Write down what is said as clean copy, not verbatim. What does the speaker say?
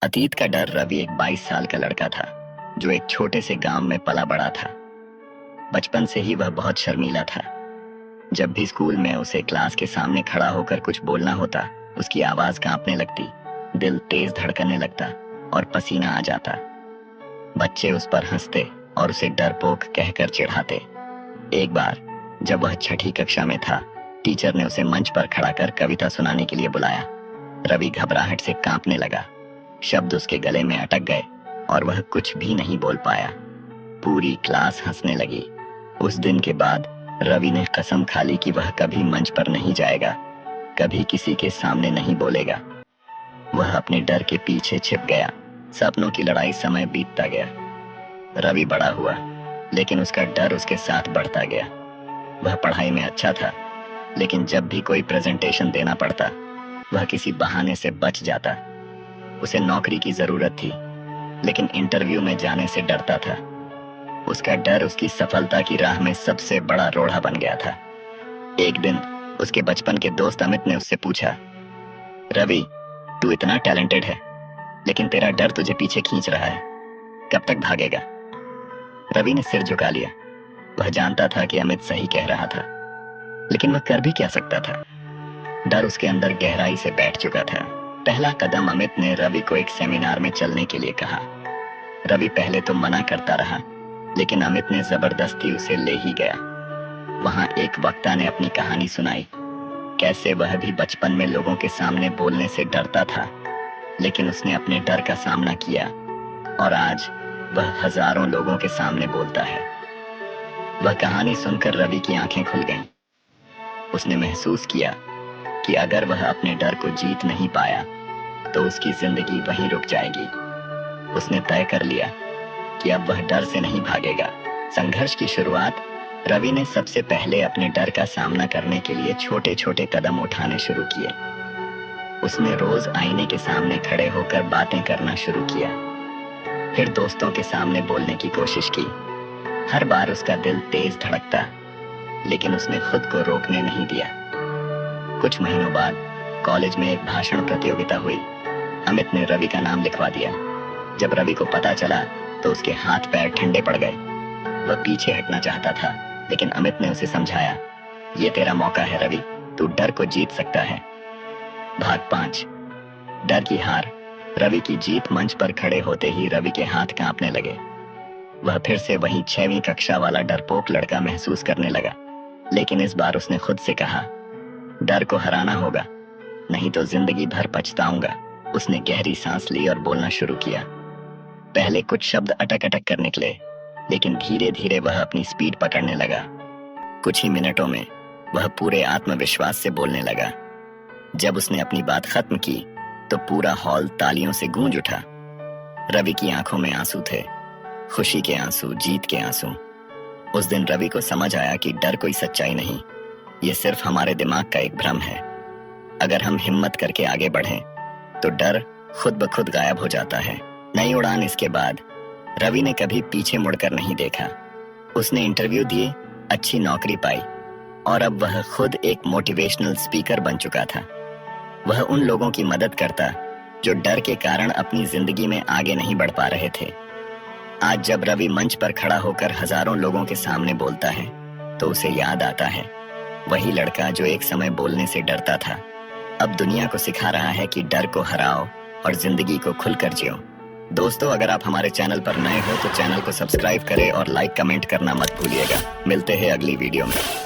अतीत का डर। रवि एक 22 साल का लड़का था जो एक छोटे से गांव में पला बड़ा था। बचपन से ही वह बहुत शर्मीला था। जब भी स्कूल में उसे क्लास के सामने खड़ा होकर कुछ बोलना होता, उसकी आवाज कांपने लगती, दिल तेज धड़कने लगता और पसीना आ जाता। बच्चे उस पर हंसते और उसे डरपोक कहकर चिढ़ाते। एक बार जब वह छठी कक्षा में था, टीचर ने उसे मंच पर खड़ा कर कविता सुनाने के लिए बुलाया। रवि घबराहट से कांपने लगा। शब्द उसके गले में अटक गए और वह कुछ भी नहीं बोल पाया। पूरी क्लास हंसने लगी। उस दिन के बाद रवि ने कसम खा ली कि वह कभी मंच पर नहीं जाएगा, कभी किसी के सामने नहीं बोलेगा। वह अपने डर के पीछे छिप गया। सपनों की लड़ाई समय बीतता गया। रवि बड़ा हुआ, लेकिन उसका डर उसके साथ बढ़ता गया। वह पढ़ाई में अच्छा था, लेकिन जब भी कोई प्रेजेंटेशन देना पड़ता, वह किसी बहाने से बच जाता। उसे नौकरी की जरूरत थी, लेकिन इंटरव्यू में जाने से डरता था। उसका डर उसकी सफलता की राह में सबसे बड़ा रोड़ा बन गया था। एक दिन उसके बचपन के दोस्त अमित ने उससे पूछा, रवि, तू इतना टैलेंटेड है, लेकिन तेरा डर तुझे पीछे खींच रहा है, कब तक भागेगा? रवि ने सिर झुका लिया। वह जानता था कि अमित सही कह रहा था, लेकिन वह कर भी क्या सकता था? डर उसके अंदर गहराई से बैठ चुका था। पहला कदम अमित ने रवि को एक सेमिनार में चलने के लिए कहा। रवि पहले तो मना करता रहा, लेकिन अमित ने जबरदस्ती उसे ले ही गया। वहां एक वक्ता ने अपनी कहानी सुनाई, कैसे वह भी बचपन में लोगों के सामने बोलने से डरता था, लेकिन उसने अपने डर का सामना किया और आज वह हजारों लोगों के सामने बोलता है। वह कहानी सुनकर रवि की आंखें खुल गईं। उसने महसूस किया कि अगर वह अपने डर को जीत नहीं पाया तो उसकी जिंदगी वहीं रुक जाएगी। उसने तय कर लिया कि अब वह डर से नहीं भागेगा। संघर्ष की शुरुआत रवि ने सबसे पहले अपने डर का सामना करने के लिए छोटे छोटे कदम उठाने शुरू किए। उसने रोज आईने के सामने खड़े होकर बातें करना शुरू किया, फिर दोस्तों के सामने बोलने की कोशिश की। हर बार उसका दिल तेज धड़कता, लेकिन उसने खुद को रोकने नहीं दिया। कुछ महीनों बाद कॉलेज में एक भाषण प्रतियोगिता हुई। अमित ने रवि का नाम लिखवा दिया। जब रवि को पता चला तो उसके हाथ पैर ठंडे पड़ गए। वह पीछे हटना चाहता था, लेकिन अमित ने उसे समझाया, ये तेरा मौका है रवि, तू डर को जीत सकता है। भाग 5, डर की हार। रवि की जीत मंच पर खड़े होते ही रवि के हाथ कांपने लगे। वह फिर से वही 6वीं कक्षा वाला डरपोक लड़का महसूस करने लगा, लेकिन इस बार उसने खुद से कहा, डर को हराना होगा, नहीं तो जिंदगी भर पछताऊंगा। उसने गहरी सांस ली और बोलना शुरू किया। पहले कुछ शब्द अटक अटक कर निकले, लेकिन धीरे धीरे वह अपनी स्पीड पकड़ने लगा। कुछ ही मिनटों में वह पूरे आत्मविश्वास से बोलने लगा। जब उसने अपनी बात खत्म की तो पूरा हॉल तालियों से गूंज उठा। रवि की आंखों में आंसू थे, खुशी के आंसू, जीत के आंसू। उस दिन रवि को समझ आया कि डर कोई सच्चाई नहीं, ये सिर्फ हमारे दिमाग का एक भ्रम है। अगर हम हिम्मत करके आगे बढ़ें तो डर खुद ब खुद गायब हो जाता है। नई उड़ान। इसके बाद रवि ने कभी पीछे मुड़कर नहीं देखा। उसने इंटरव्यू दिए, अच्छी नौकरी पाई और अब वह खुद एक मोटिवेशनल स्पीकर बन चुका था। वह उन लोगों की मदद करता जो डर के कारण अपनी जिंदगी में आगे नहीं बढ़ पा रहे थे। आज जब रवि मंच पर खड़ा होकर हजारों लोगों के सामने बोलता है तो उसे याद आता है, वही लड़का जो एक समय बोलने से डरता था, अब दुनिया को सिखा रहा है कि डर को हराओ और जिंदगी को खुलकर जियो। दोस्तों, अगर आप हमारे चैनल पर नए हो तो चैनल को सब्सक्राइब करें और लाइक कमेंट करना मत भूलिएगा। मिलते हैं अगली वीडियो में।